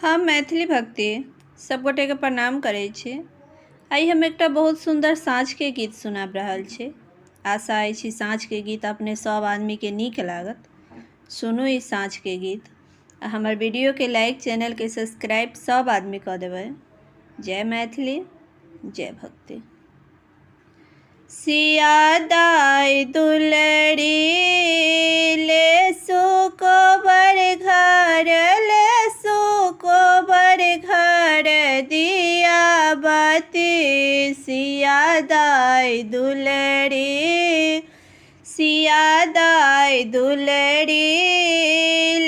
हम मैथिली भक्ति सब गोटे के प्रणाम करै छी। आई हम एकटा बहुत सुंदर साँझ के गीत सुनाब रहल छी। आशा अछि साँझ के गीत अपने सब आदमी के नीक लागत। सुनू ई साँझ के गीत। हमर वीडियो के लाइक, चैनल के सब्सक्राइब सब आदमी कर देबै। जय मैथिली, जय भक्ति। सिया दाई दुलड़ी ले सुको बर घर, ले सुको बर घर दिया बाती। सिया दाई दुलड़ी, सिया दाई दुलड़ी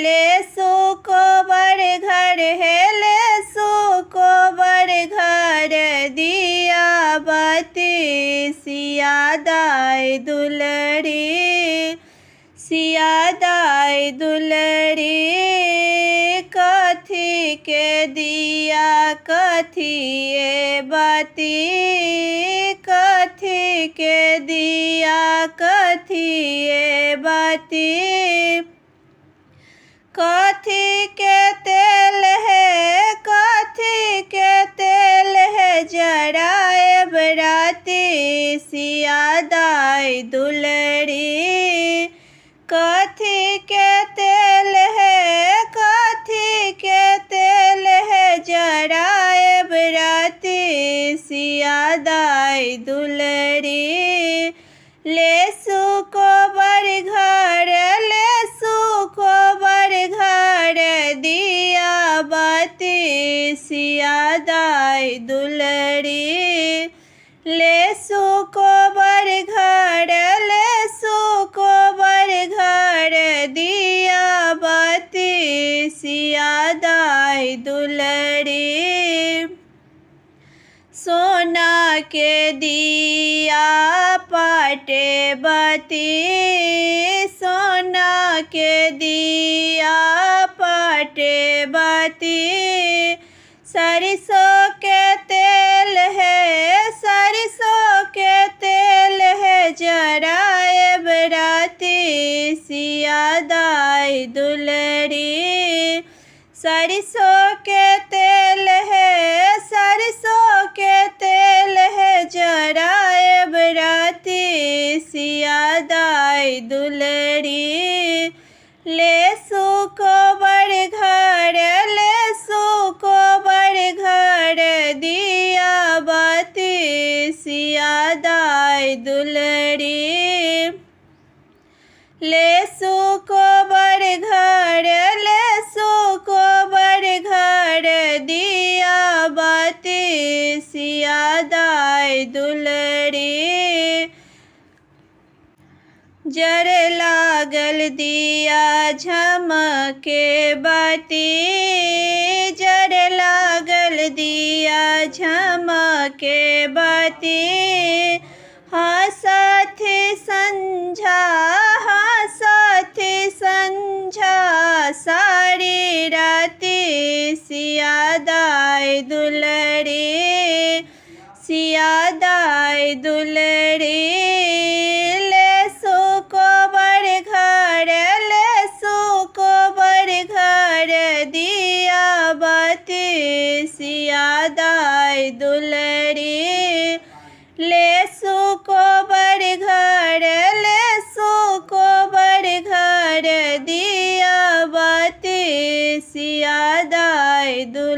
ले सुको बर घर है, ले सुको बर घर दिया बाती। सिया दाई दुलड़ी, सिया दाई दुलड़ी कथी के दिया कथी ए बाती, कथी के दिया कथी ए बाती। कथी के तेल है, कथी के तेल है जराए बराती। सिया दाई दुलड़ी कथी के तेल है, कथी के तेल है जराए बराती। सिया दाई दुलड़ी ले सुको बर घर, ले सुको बर घर दिया बाती। सिया दाई दुलड़ी ले सुको बर घर, ले सुको बर घर दिया बाती। सिया दाई दुलड़ी सोना के दिया पाटे बाती, सोना के दिया पाटे बाती। सरसों के तेल है, सरसों के तेल है जराए बराती। सिया दाई दुलड़ी सरसों के तेल है, सरसों के तेल है जराए बराती। सिया दाई दुलड़ी ले सुको बर घर, ले सुको बर घर दिया बाती। सिया दाई दुलड़ी ले सुको बर घर, ले सुको बर घर दिया बाती। सिया दाई दुलड़ी जर लागल दिया झमके बाती, जर लागल दिया झमके बाती। हाँ साथी संझा, हाँ साथी संझा सारी राती। सिया दाई दुलड़ी, सिया दाई दुलड़ी ले सुको बर घर, ले सुको बर घर दिया बाती। सिया दाई दुलड़ी ले सुको बर घर, ले सुको बर घर दिया बाती। सिया दाई दुलड़ी।